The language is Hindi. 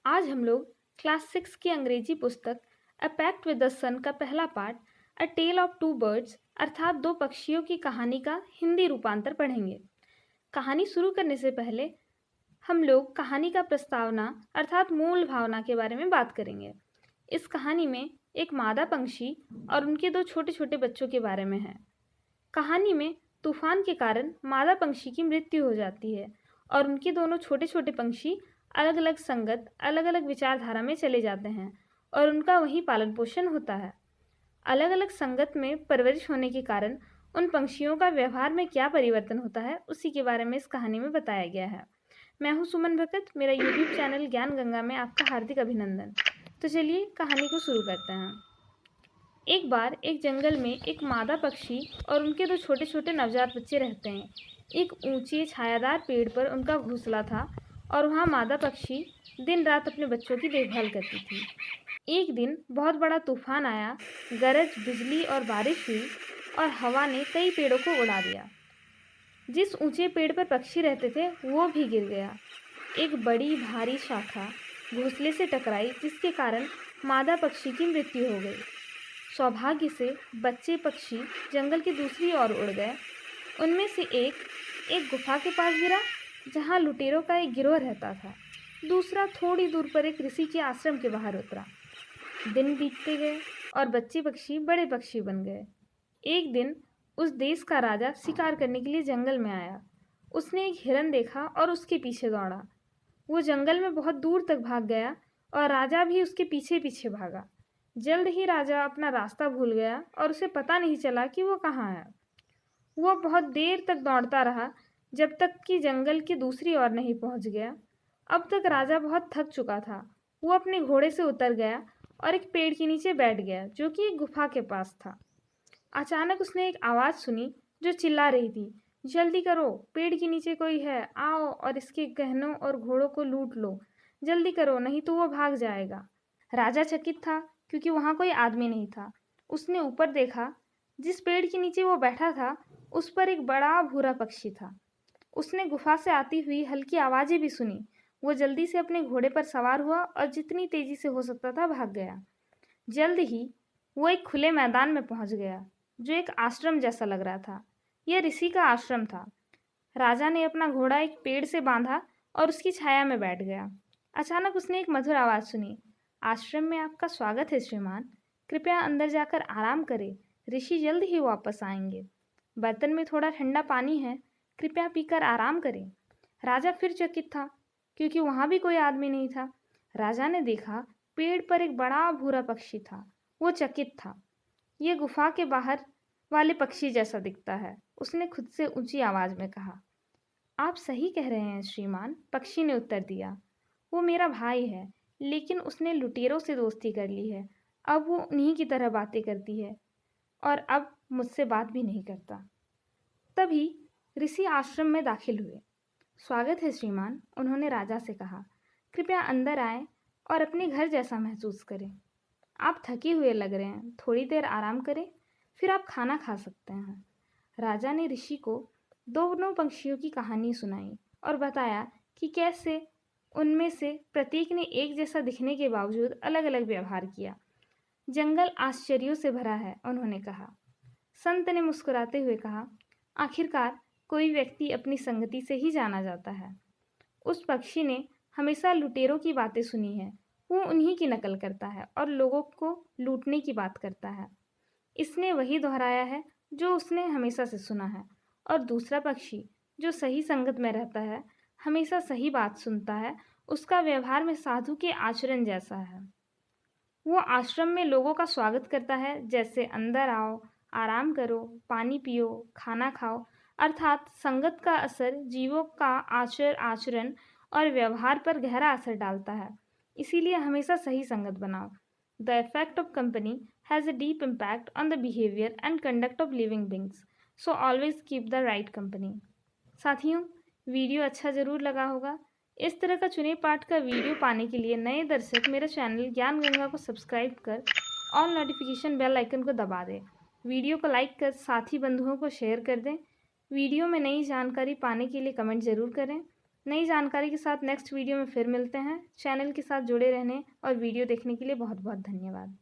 आज हम लोग क्लास 6 की अंग्रेजी पुस्तक a pact with the sun का पहला part a tale of two birds अर्थात दो पक्षियों की कहानी का हिंदी रूपांतर पढ़ेंगे। कहानी शुरू करने से पहले हम लोग कहानी का प्रस्तावना अर्थात मूल भावना के बारे में बात करेंगे। इस कहानी में एक मादा पंछी और उनके दो छोटे छोटे बच्चों के बारे में है। कहानी में तूफान के कारण मादा पंछी की मृत्यु हो जाती है और उनके दोनों छोटे छोटे पंछी अलग अलग संगत अलग अलग विचारधारा में चले जाते हैं और उनका वहीं पालन पोषण होता है। अलग अलग संगत में परवरिश होने के कारण उन पंछियों का व्यवहार में क्या परिवर्तन होता है उसी के बारे में इस कहानी में बताया गया है। मैं हूँ सुमन भगत, मेरा यूट्यूब चैनल ज्ञान गंगा में आपका हार्दिक अभिनंदन। तो चलिए कहानी को शुरू करते हैं। एक बार एक जंगल में एक मादा पक्षी और उनके दो छोटे छोटे नवजात बच्चे रहते हैं। एक ऊंचे छायादार पेड़ पर उनका घोंसला था और वहाँ मादा पक्षी दिन रात अपने बच्चों की देखभाल करती थी। एक दिन बहुत बड़ा तूफान आया, गरज, बिजली और बारिश हुई और हवा ने कई पेड़ों को उड़ा दिया। जिस ऊंचे पेड़ पर पक्षी रहते थे वो भी गिर गया। एक बड़ी भारी शाखा घोंसले से टकराई जिसके कारण मादा पक्षी की मृत्यु हो गई। सौभाग्य से बच्चे पक्षी जंगल की दूसरी ओर उड़ गए। उनमें से एक गुफा के पास गिरा जहाँ लुटेरों का एक गिरोह रहता था। दूसरा थोड़ी दूर पर एक ऋषि के आश्रम के बाहर उतरा। दिन बीतते गए और बच्चे पक्षी बड़े पक्षी बन गए। एक दिन उस देश का राजा शिकार करने के लिए जंगल में आया। उसने एक हिरन देखा और उसके पीछे दौड़ा। वो जंगल में बहुत दूर तक भाग गया और राजा भी उसके पीछे पीछे भागा। जल्द ही राजा अपना रास्ता भूल गया और उसे पता नहीं चला कि वो कहाँ है। वो बहुत देर तक दौड़ता रहा जब तक कि जंगल की दूसरी ओर नहीं पहुंच गया। अब तक राजा बहुत थक चुका था। वो अपने घोड़े से उतर गया और एक पेड़ के नीचे बैठ गया जो कि एक गुफा के पास था। अचानक उसने एक आवाज़ सुनी जो चिल्ला रही थी, जल्दी करो, पेड़ के नीचे कोई है, आओ और इसके गहनों और घोड़ों को लूट लो। जल्दी करो नहीं तो वो भाग जाएगा। राजा चकित था क्योंकि वहाँ कोई आदमी नहीं था। उसने ऊपर देखा। जिस पेड़ के नीचे वो बैठा था उस पर एक बड़ा भूरा पक्षी था। उसने गुफा से आती हुई हल्की आवाज़ें भी सुनी। वो जल्दी से अपने घोड़े पर सवार हुआ और जितनी तेजी से हो सकता था भाग गया। जल्द ही वो एक खुले मैदान में पहुंच गया जो एक आश्रम जैसा लग रहा था। यह ऋषि का आश्रम था। राजा ने अपना घोड़ा एक पेड़ से बांधा और उसकी छाया में बैठ गया। अचानक उसने एक मधुर आवाज़ सुनी, आश्रम में आपका स्वागत है श्रीमान, कृपया अंदर जाकर आराम करें, ऋषि जल्द ही वापस आएंगे। बर्तन में थोड़ा ठंडा पानी है, कृपया पीकर आराम करें। राजा फिर चकित था क्योंकि वहाँ भी कोई आदमी नहीं था। राजा ने देखा पेड़ पर एक बड़ा भूरा पक्षी था। वो चकित था। ये गुफा के बाहर वाले पक्षी जैसा दिखता है, उसने खुद से ऊंची आवाज़ में कहा। आप सही कह रहे हैं श्रीमान, पक्षी ने उत्तर दिया। वो मेरा भाई है, लेकिन उसने लुटेरों से दोस्ती कर ली है। अब वो उन्हीं की तरह बातें करती है और अब मुझसे बात भी नहीं करता। तभी ऋषि आश्रम में दाखिल हुए। स्वागत है श्रीमान, उन्होंने राजा से कहा। कृपया अंदर आएं और अपने घर जैसा महसूस करें। आप थके हुए लग रहे हैं, थोड़ी देर आराम करें, फिर आप खाना खा सकते हैं। राजा ने ऋषि को दोनों पंछियों की कहानी सुनाई और बताया कि कैसे उनमें से प्रत्येक ने एक जैसा दिखने के बावजूद अलग अलग व्यवहार किया। जंगल आश्चर्यों से भरा है, उन्होंने कहा। संत ने मुस्कुराते हुए कहा, आखिरकार कोई व्यक्ति अपनी संगति से ही जाना जाता है। उस पक्षी ने हमेशा लुटेरों की बातें सुनी है। वो उन्हीं की नकल करता है और लोगों को लूटने की बात करता है। इसने वही दोहराया है जो उसने हमेशा से सुना है। और दूसरा पक्षी जो सही संगत में रहता है, हमेशा सही बात सुनता है, उसका व्यवहार में साधु के आचरण जैसा है। वो आश्रम में लोगों का स्वागत करता है, जैसे अंदर आओ, आराम करो, पानी पियो, खाना खाओ। अर्थात संगत का असर जीवों का आचरण और व्यवहार पर गहरा असर डालता है। इसीलिए हमेशा सही संगत बनाओ। The effect of company has a deep impact on the behaviour and conduct of living beings, so always keep the right company. साथियों, वीडियो अच्छा ज़रूर लगा होगा। इस तरह का चुने पाठ का वीडियो पाने के लिए नए दर्शक मेरे चैनल ज्ञान गंगा को सब्सक्राइब कर ऑल नोटिफिकेशन बेल आइकन को दबा दें। वीडियो को लाइक कर साथी बंधुओं को शेयर कर दें। वीडियो में नई जानकारी पाने के लिए कमेंट ज़रूर करें। नई जानकारी के साथ नेक्स्ट वीडियो में फिर मिलते हैं। चैनल के साथ जुड़े रहने और वीडियो देखने के लिए बहुत बहुत धन्यवाद।